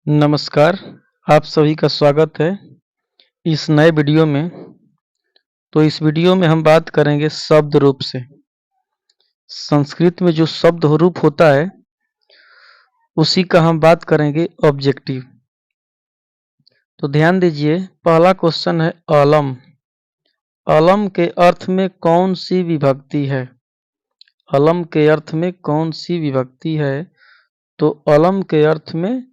नमस्कार, आप सभी का स्वागत है इस नए वीडियो में। तो इस वीडियो में हम बात करेंगे शब्द रूप से। संस्कृत में जो शब्द रूप होता है उसी का हम बात करेंगे ऑब्जेक्टिव। तो ध्यान दीजिए, पहला क्वेश्चन है अलम। अलम के अर्थ में कौन सी विभक्ति है? अलम के अर्थ में कौन सी विभक्ति है? तो अलम के अर्थ में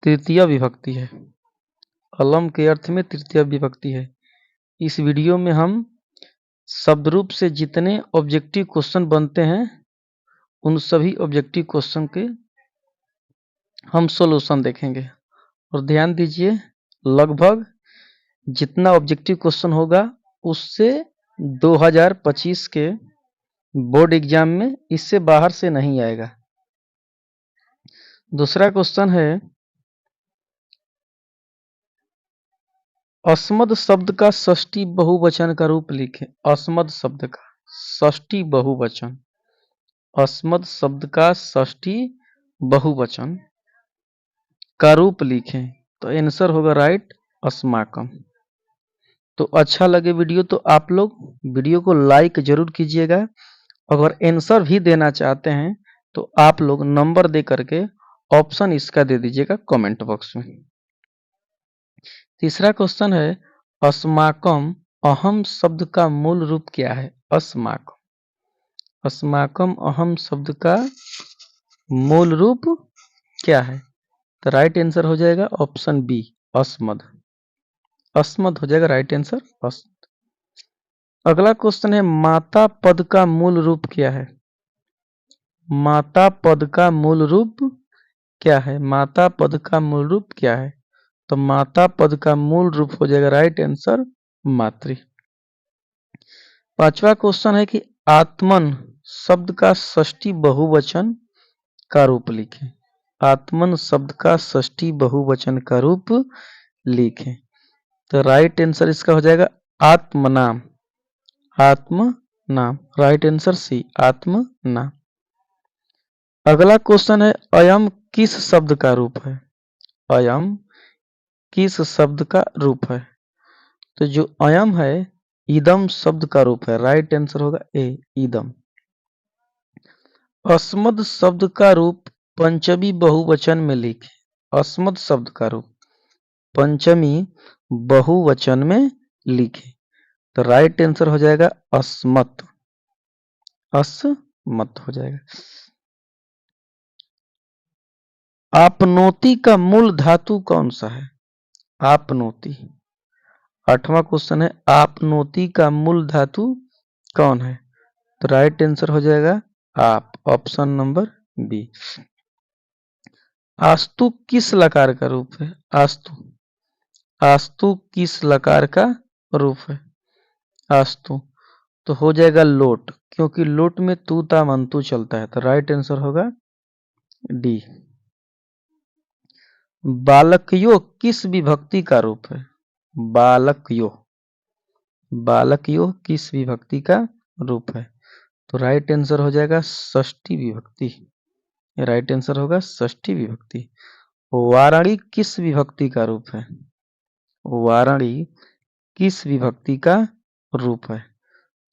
तृतीय विभक्ति है। अलम के अर्थ में तृतीय विभक्ति है। इस वीडियो में हम शब्द रूप से जितने ऑब्जेक्टिव क्वेश्चन बनते हैं उन सभी ऑब्जेक्टिव क्वेश्चन के हम सॉल्यूशन देखेंगे। और ध्यान दीजिए, लगभग जितना ऑब्जेक्टिव क्वेश्चन होगा उससे 2025 के बोर्ड एग्जाम में इससे बाहर से नहीं आएगा। दूसरा क्वेश्चन है, अस्मद शब्द का षष्ठी बहुवचन का रूप लिखें। अस्मद शब्द का षष्ठी बहुवचन, अस्मद शब्द का षष्ठी बहुवचन का रूप लिखें। तो आंसर होगा राइट, अस्माकम। तो अच्छा लगे वीडियो तो आप लोग वीडियो को लाइक जरूर कीजिएगा। अगर आंसर भी देना चाहते हैं तो आप लोग नंबर दे करके ऑप्शन इसका दे दीजिएगा कमेंट बॉक्स में। तीसरा क्वेश्चन है, अस्माकम अहम शब्द का मूल रूप क्या है? अस्माकम, अस्माकम अहम शब्द का मूल रूप क्या है? तो राइट आंसर हो जाएगा ऑप्शन बी, अस्मद। अस्मद हो जाएगा राइट आंसर, अस्मद। अगला क्वेश्चन है, माता पद का मूल रूप क्या है? माता पद का मूल रूप क्या है? माता पद का मूल रूप क्या है? तो माता पद का मूल रूप हो जाएगा राइट आंसर, मातृ। पांचवा क्वेश्चन है कि आत्मन शब्द का षष्ठी बहुवचन का रूप लिखें। आत्मन शब्द का षष्ठी बहुवचन का रूप लिखें। तो राइट आंसर इसका हो जाएगा आत्मनाम, आत्म नाम। राइट आंसर सी, आत्म नाम। अगला क्वेश्चन है, अयम किस शब्द का रूप है? अयम किस शब्द का रूप है? तो जो अयम है इदम शब्द का रूप है। राइट आंसर होगा ए, इदम। अस्मद शब्द का रूप पंचमी बहुवचन में लिखें। अस्मद शब्द का रूप पंचमी बहुवचन में लिखें। तो राइट आंसर हो जाएगा अस्मत्, अस्मत् हो जाएगा। आपनोति का मूल धातु कौन सा है? आपनोति। आठवां क्वेश्चन है, आपनोति का मूल धातु कौन है? तो राइट आंसर हो जाएगा आप, ऑप्शन नंबर बी। आस्तु किस लकार का रूप है? आस्तु, आस्तु किस लकार का रूप है? आस्तु तो हो जाएगा लोट, क्योंकि लोट में तू ता मंतु चलता है। तो राइट आंसर होगा डी। बालकयो किस विभक्ति का रूप है? बालकयो, बालकयो किस विभक्ति का रूप है? तो राइट आंसर हो जाएगा षष्ठी विभक्ति। राइट आंसर होगा षष्ठी विभक्ति। वाराणी किस विभक्ति का रूप है? वाराणी किस विभक्ति का रूप है?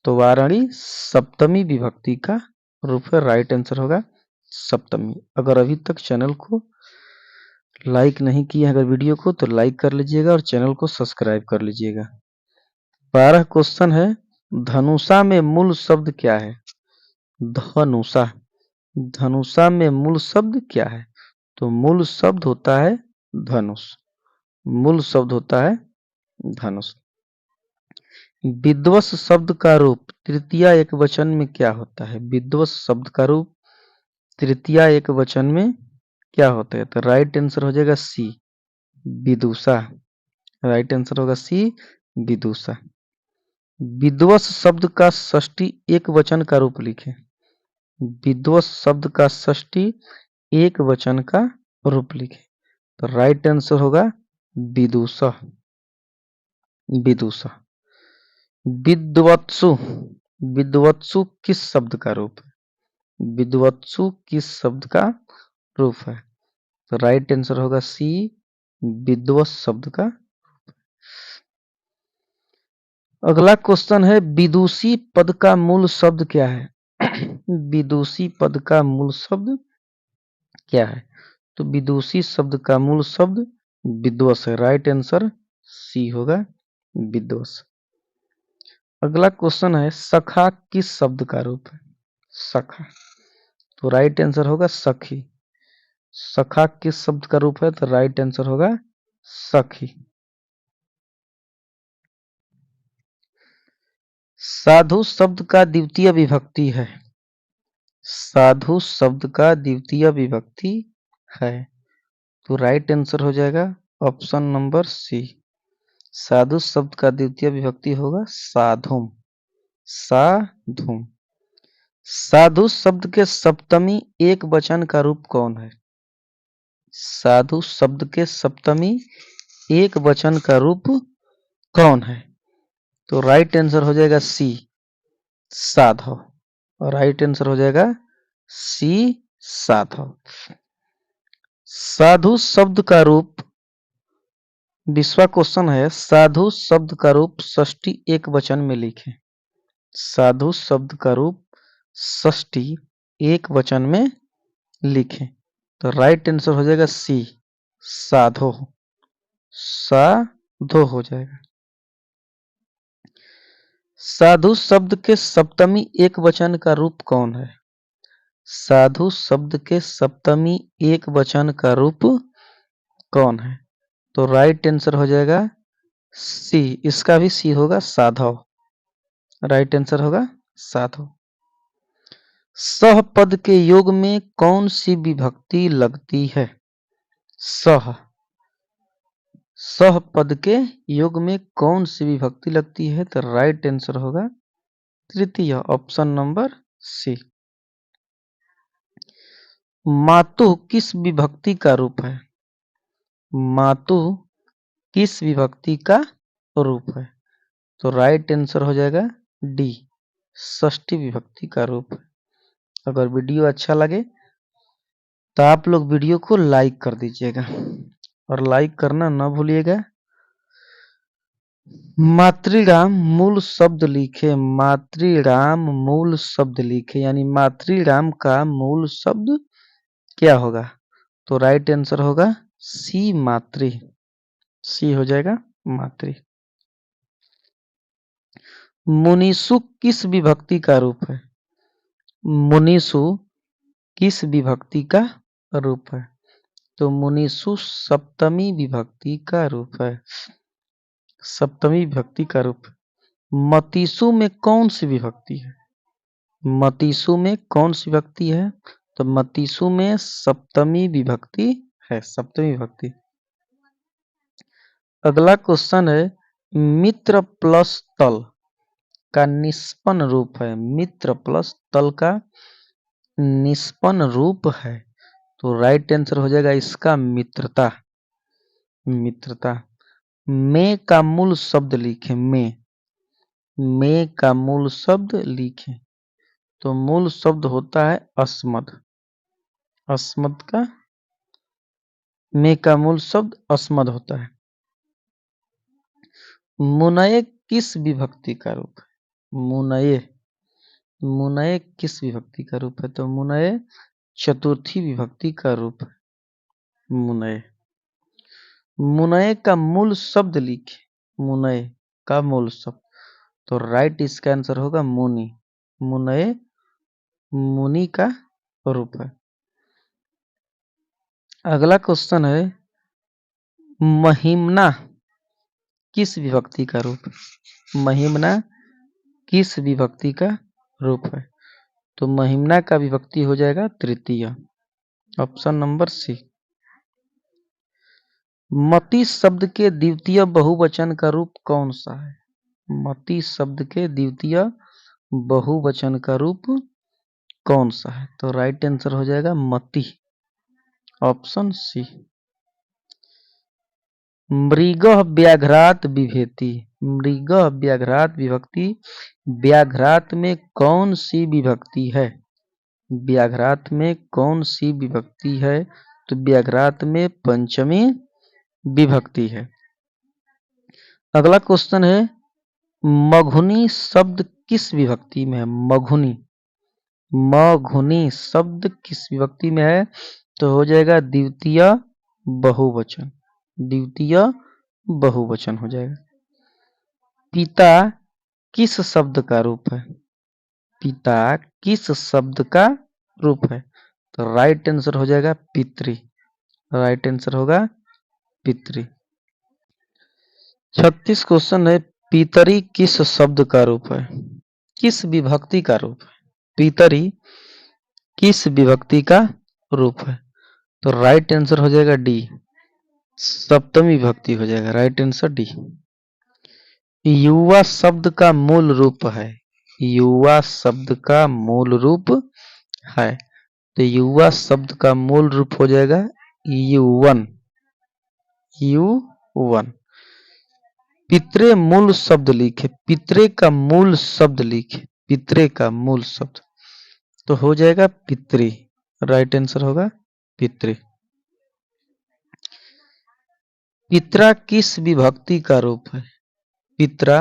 तो वाराणी सप्तमी विभक्ति का रूप है। राइट आंसर होगा सप्तमी। अगर अभी तक चैनल को लाइक नहीं किया अगर वीडियो को तो लाइक कर लीजिएगा और चैनल को सब्सक्राइब कर लीजिएगा। 12 क्वेश्चन है, धनुषा में मूल शब्द क्या है? धनुषा, धनुषा में मूल शब्द क्या है? तो मूल शब्द होता है धनुष, मूल शब्द होता है धनुष। विध्वंस शब्द का रूप तृतीया एक वचन में क्या होता है? विध्वंस शब्द का रूप तृतीया एक वचन में क्या होता है? तो राइट आंसर हो जाएगा सी, विदुषा। राइट आंसर होगा सी, विदुषा। विध्वंस शब्द का षष्ठी एक वचन का रूप लिखें। विध्वंस शब्द का षष्ठी एक वचन का रूप लिखें। तो राइट आंसर होगा विदुषा, विदुषा। विद्वत्सु, विद्वत्सु किस शब्द का रूप है? विद्वत्सु किस शब्द का रूप है? तो राइट आंसर होगा सी, विद्वत शब्द का। अगला क्वेश्चन है विदुषी पद का मूल शब्द क्या है? विदुषी पद का मूल शब्द क्या है? तो विदुषी शब्द का मूल शब्द विद्वस है। राइट आंसर सी होगा, विद्वस। अगला क्वेश्चन है सखा किस शब्द का रूप है? सखा, तो राइट आंसर होगा सखी। सखा किस शब्द का रूप है? तो राइट आंसर होगा सखी। साधु शब्द का द्वितीय विभक्ति है। साधु शब्द का द्वितीय विभक्ति है, तो राइट आंसर हो जाएगा ऑप्शन नंबर सी। साधु शब्द का द्वितीय विभक्ति होगा साधुम। साधुम। साधु शब्द के सप्तमी एक वचन का रूप कौन है? साधु शब्द के सप्तमी एक वचन का रूप कौन है? तो राइट आंसर हो जाएगा सी, साधव। और राइट आंसर हो जाएगा सी, साधव। साधु शब्द का रूप, विश्वा क्वेश्चन है, साधु शब्द का रूप षष्ठी एक वचन में लिखें। साधु शब्द का रूप षष्ठी एक वचन में लिखें, तो राइट आंसर हो जाएगा सी, साधो। साधो हो जाएगा। साधु शब्द के सप्तमी एक वचन का रूप कौन है? साधु शब्द के सप्तमी एक वचन का रूप कौन है? तो राइट आंसर हो जाएगा सी, इसका भी सी होगा, साधव। राइट आंसर होगा साधव। सह पद के योग में कौन सी विभक्ति लगती है? सह, सह पद के योग में कौन सी विभक्ति लगती है? तो राइट आंसर होगा तृतीय, ऑप्शन नंबर सी। मातु किस विभक्ति का रूप है? मातु किस विभक्ति का रूप है? तो राइट आंसर हो जाएगा डी, षष्ठी विभक्ति का रूप है। अगर वीडियो अच्छा लगे तो आप लोग वीडियो को लाइक कर दीजिएगा, और लाइक करना ना भूलिएगा। मातृराम मूल शब्द लिखे। मातृराम मूल शब्द लिखे, यानी मातृराम का मूल शब्द क्या होगा? तो राइट आंसर होगा सी, मातृ। सी हो जाएगा, मातृ। मुनीसु किस विभक्ति का रूप है? मुनीसु किस विभक्ति का रूप है? तो मुनीसु सप्तमी विभक्ति का रूप है। सप्तमी विभक्ति का रूप। मतीसु में कौन सी विभक्ति है? मतीसु में कौन सी विभक्ति है? तो मतीसु में सप्तमी विभक्ति है, सप्तमी विभक्ति। अगला क्वेश्चन है मित्र प्लस तल का निष्पन्न रूप है। मित्र प्लस तल का निष्पन्न रूप है, तो राइट आंसर हो जाएगा इसका मित्रता। मित्रता। में का मूल शब्द लिखें। में का मूल शब्द लिखें, तो मूल शब्द होता है अस्मद। अस्मद का, में का मूल शब्द अस्मद होता है। मुनय किस विभक्ति का रूप है? मुनय, मुनय किस विभक्ति का रूप है? तो मुनय चतुर्थी विभक्ति का रूप है। मुनय। मुनय का मूल शब्द लिखे। मुनय का मूल शब्द, तो राइट इसका आंसर होगा मुनि। मुनय मुनि का रूप है। अगला क्वेश्चन है महिमना किस विभक्ति का रूप है? महिमना किस विभक्ति का रूप है? तो महिमना का विभक्ति हो जाएगा तृतीय, ऑप्शन नंबर सी। मति शब्द के द्वितीय बहुवचन का रूप कौन सा है? मति शब्द के द्वितीय बहुवचन का रूप कौन सा है? तो राइट आंसर हो जाएगा मति, ऑप्शन सी। मृग व्याघ्रात विभेति। मृग व्याघ्रात विभक्ति, व्याघ्रात में कौन सी विभक्ति है? व्याघ्रात में कौन सी विभक्ति है? तो व्याघ्रात में पंचमी विभक्ति है। अगला क्वेश्चन है मघुनी शब्द किस विभक्ति में है? मघुनी, मघुनी शब्द किस विभक्ति में है? तो हो जाएगा द्वितीय बहुवचन, द्वितीय बहुवचन हो जाएगा। पिता किस शब्द का रूप है? पिता किस शब्द का रूप है? तो राइट आंसर हो जाएगा पितृ, राइट आंसर होगा पितृ। 36 क्वेश्चन है पितरी किस शब्द का रूप है? किस विभक्ति का रूप है? पितरी किस विभक्ति का रूप है? तो राइट आंसर हो जाएगा डी, सप्तमी विभक्ति हो जाएगा, राइट आंसर डी। युवा शब्द का मूल रूप है, युवा शब्द का मूल रूप है, तो युवा शब्द का मूल रूप हो जाएगा युवन, युवन। पितरे मूल शब्द लिखे, पितरे का मूल शब्द लिखे, पितरे का मूल शब्द तो हो जाएगा पितृ, राइट आंसर होगा पितृ। पितरा किस विभक्ति का रूप है? पितरा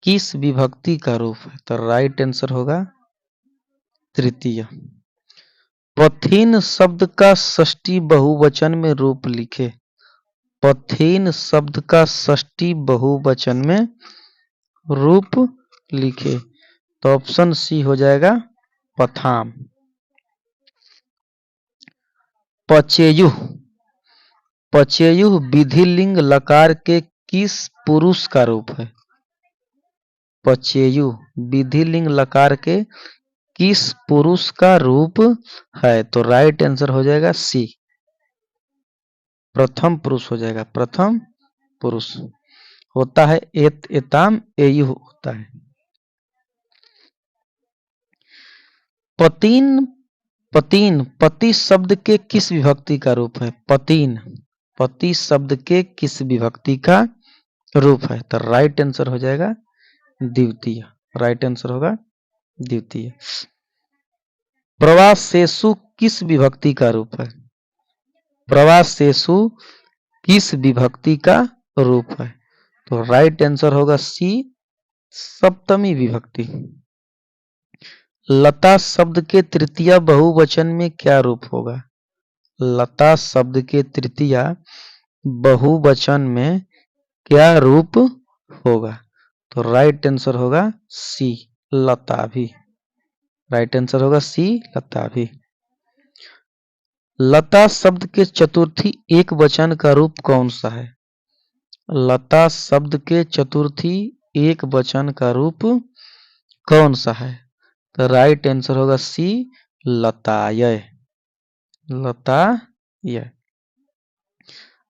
किस विभक्ति का रूप है? तो राइट आंसर होगा तृतीय। पथीन शब्द का षष्ठी बहुवचन में रूप लिखे, पथीन शब्द का षष्ठी बहुवचन में रूप लिखे, तो ऑप्शन सी हो जाएगा पथाम। पचेयु, पचेयु विधिलिंग लकार के किस पुरुष का रूप है? पचेयु विधिलिंग लकार के किस पुरुष का रूप है? तो राइट आंसर हो जाएगा सी, प्रथम पुरुष हो जाएगा, प्रथम पुरुष होता है एत, एताम, एयु होता है। पतीन, पतीन पति शब्द के किस विभक्ति का रूप है? पतीन पति शब्द के किस विभक्ति का रूप है? तो राइट आंसर हो जाएगा द्वितीय, राइट आंसर होगा द्वितीय। प्रवासेसु किस विभक्ति का रूप है? प्रवासेसु किस विभक्ति का रूप है? तो राइट आंसर होगा सी, सप्तमी विभक्ति। लता शब्द के तृतीय बहुवचन में क्या रूप होगा? लता शब्द के तृतीय बहुवचन में क्या रूप होगा? तो राइट आंसर होगा सी, लता भी, राइट आंसर होगा सी, लता भी। लता शब्द के चतुर्थी एक वचन का रूप कौन सा है? लता शब्द के चतुर्थी एक वचन का रूप कौन सा है? तो राइट आंसर होगा सी, लताय, लताय।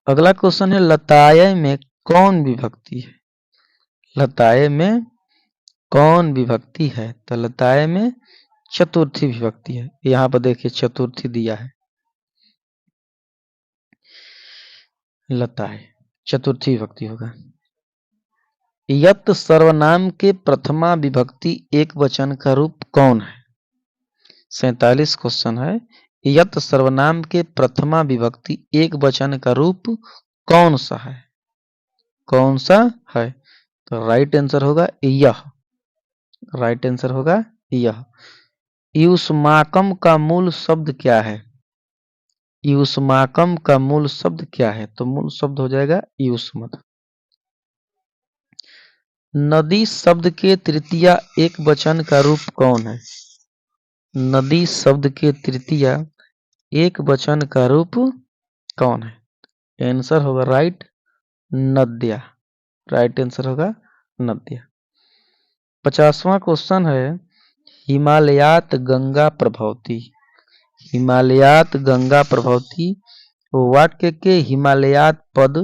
अगला क्वेश्चन है लताय में कौन विभक्ति है? लताय में कौन विभक्ति है? तो लताय में चतुर्थी विभक्ति है, यहां पर देखिए चतुर्थी दिया है, लताय चतुर्थी विभक्ति होगा। यत सर्वनाम के प्रथमा विभक्ति एक वचन का रूप कौन है? 47 क्वेश्चन है, यत सर्वनाम के प्रथमा विभक्ति एक वचन का रूप कौन सा है? कौन सा है? तो राइट आंसर होगा यह, राइट आंसर होगा यह। युष्माकम का मूल शब्द क्या है? युष्माकम का मूल शब्द क्या है? तो मूल शब्द हो जाएगा युष्मत्। नदी शब्द के तृतीय एक वचन का रूप कौन है? नदी शब्द के तृतीय एक वचन का रूप कौन है? आंसर होगा राइट नद्या, राइट आंसर होगा नद्या। 50वां क्वेश्चन है हिमालयात गंगा प्रभवती, हिमालयात गंगा प्रभवती वाक्य के हिमालयात पद,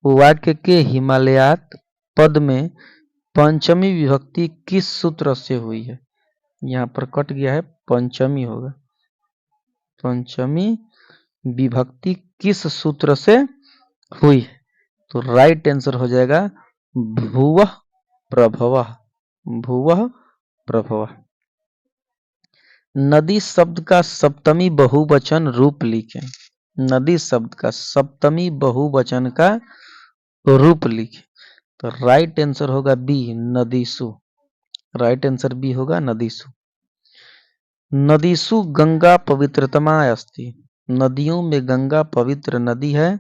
वाक्य के हिमालयात पद में पंचमी विभक्ति किस सूत्र से हुई है? यहाँ पर कट गया है, पंचमी होगा, पंचमी विभक्ति किस सूत्र से हुई है? तो राइट आंसर हो जाएगा भुवः प्रभवः, भुवः प्रभवः। नदी शब्द का सप्तमी बहुवचन रूप लिखें। नदी शब्द का सप्तमी बहुवचन का रूप लिखें। तो राइट आंसर होगा बी, नदीसु। राइट आंसर बी होगा नदीसु। नदीसु गंगा पवित्रतमा अस्ति। नदियों में गंगा पवित्र नदी है।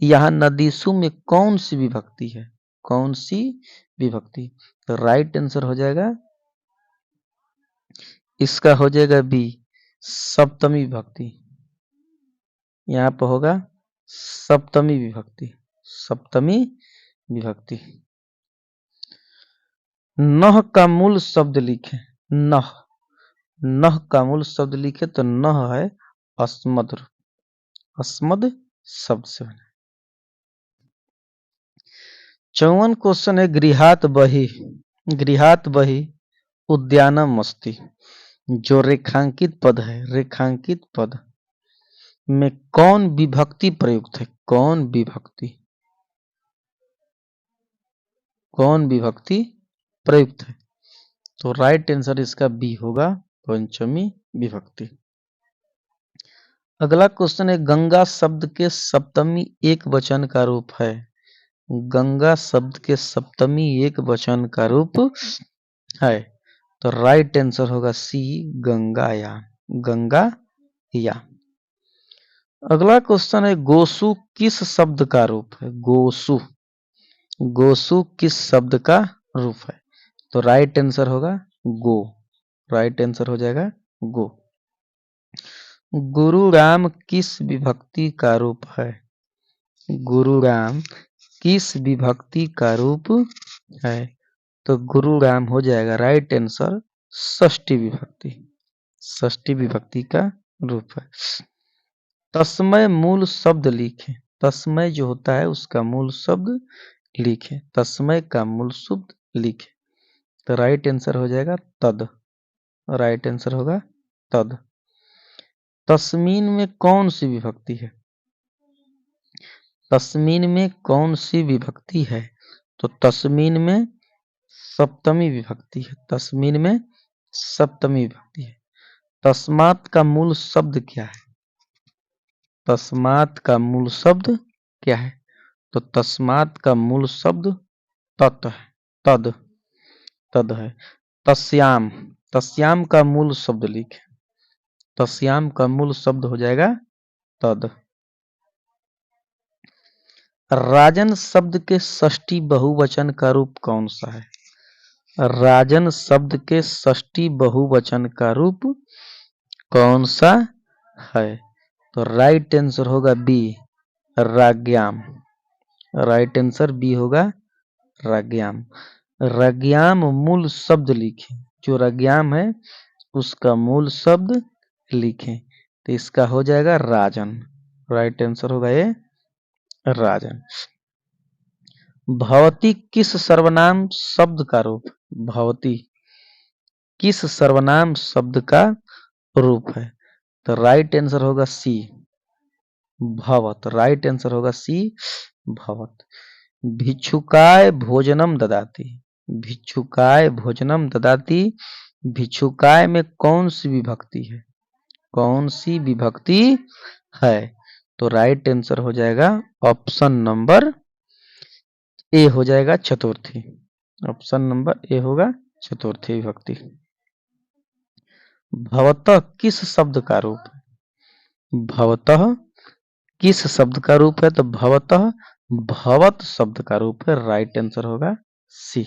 यहाँ नदीसु में कौन सी विभक्ति है? कौन सी विभक्ति? तो राइट आंसर हो जाएगा, इसका हो जाएगा बी, सप्तमी विभक्ति। यहाँ पर होगा सप्तमी विभक्ति, सप्तमी विभक्ति। नह का मूल शब्द लिखें। नह, नह का मूल शब्द लिखे तो नह है अस्मद। अस्मद शब्द से बना। 54 क्वेश्चन है, गृहात बहि, गृहात बहि उद्यानम अस्ति। जो रेखांकित पद है, रेखांकित पद में कौन विभक्ति प्रयुक्त है? कौन विभक्ति, कौन विभक्ति प्रयुक्त है? तो राइट आंसर इसका बी होगा, पंचमी विभक्ति। अगला क्वेश्चन है, गंगा शब्द के सप्तमी एक वचन का रूप है। गंगा शब्द के सप्तमी एक वचन का रूप है। तो राइट आंसर होगा सी, गंगायान। गंगायान। अगला क्वेश्चन है, गोसु किस शब्द का रूप है? गोसु, गोसु किस शब्द का रूप है? तो राइट आंसर होगा गो। राइट आंसर हो जाएगा गो। गुरु राम किस विभक्ति का रूप है? गुरु राम किस विभक्ति का रूप है? तो गुरु राम हो जाएगा राइट आंसर षष्ठी विभक्ति। षष्ठी विभक्ति का रूप है। तस्मय मूल शब्द लिखें। तस्मय जो होता है उसका मूल शब्द लिखें। तस्मय का मूल शब्द लिखें। तो राइट आंसर हो जाएगा तद। राइट आंसर होगा तद। तस्मीन में कौन सी विभक्ति है? तस्मीन में कौन सी विभक्ति है? तो तस्मीन में सप्तमी विभक्ति है। तस्मीन में सप्तमी विभक्ति है। तस्मात का मूल शब्द क्या है? तस्मात का मूल शब्द क्या है? तो तस्मात का मूल शब्द तत् है, तद, तद है। तस्याम, तस्याम का मूल शब्द लिखें। तस्याम का मूल शब्द हो जाएगा तद। राजन शब्द के षष्ठी बहुवचन का रूप कौन सा है? राजन शब्द के षष्ठी बहुवचन का रूप कौन सा है? तो राइट आंसर होगा बी, राज्ञाम। राइट आंसर बी होगा राज्ञाम। राज्ञाम मूल शब्द लिखें। जो राज्ञाम है उसका मूल शब्द लिखें। तो इसका हो जाएगा राजन। राइट आंसर होगा ये राजन। भवती किस सर्वनाम शब्द का रूप? भवती किस सर्वनाम शब्द का रूप है? तो राइट आंसर होगा सी, भवत। राइट आंसर होगा सी, भवत। भिक्षुकाय भोजनम ददाति। भिक्षुकाय भोजनम ददाति। भिक्षुकाय में कौन सी विभक्ति है? कौन सी विभक्ति है? तो राइट आंसर हो जाएगा ऑप्शन नंबर ए हो जाएगा चतुर्थी। ऑप्शन नंबर ए होगा चतुर्थी विभक्ति। भवतः किस शब्द का रूप है? भवतः किस शब्द का रूप है? तो भवतः भवत शब्द का रूप है। राइट आंसर होगा सी।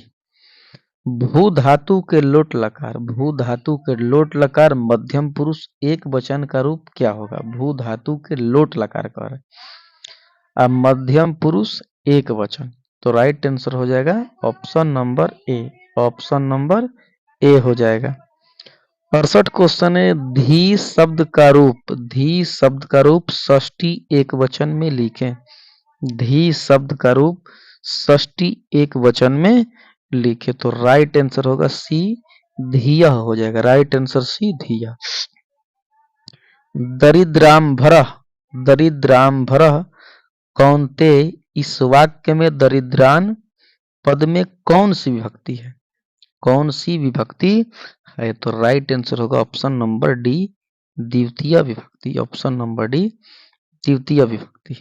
भू धातु के लोट लकार, भू धातु के लोट लकार मध्यम पुरुष एक वचन का रूप क्या होगा? भू धातु के लोट लकार का अब मध्यम पुरुष एक वचन। तो राइट आंसर हो जाएगा option number A. Option number A हो जाएगा। 68 क्वेश्चन है, धी शब्द का रूप, धी शब्द का रूप षष्ठी एक वचन में लिखें। धी शब्द का रूप षष्ठी एक वचन में लिखे। तो राइट आंसर होगा सी, धिया हो जाएगा। राइट आंसर सी, धिया। दरिद्राम भरह, दरिद्राम भरह कौनते, इस वाक्य में दरिद्रान पद में कौन सी विभक्ति है? कौन सी विभक्ति है, तो राइट आंसर होगा ऑप्शन नंबर डी, द्वितीय विभक्ति। ऑप्शन नंबर डी, द्वितीय विभक्ति।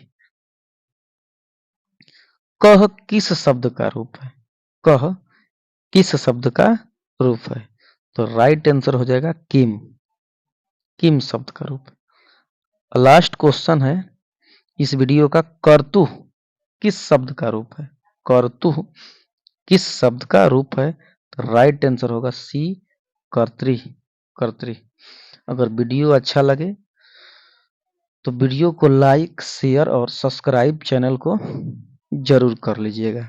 कह किस शब्द का रूप है? कह किस शब्द का रूप है? तो राइट आंसर हो जाएगा किम। किम शब्द का रूप। लास्ट क्वेश्चन है इस वीडियो का, कर्तु किस शब्द का रूप है? कर्तु किस शब्द का रूप है? तो राइट आंसर होगा सी, कर्त्री। कर्त्री। अगर वीडियो अच्छा लगे तो वीडियो को लाइक, शेयर और सब्सक्राइब चैनल को जरूर कर लीजिएगा।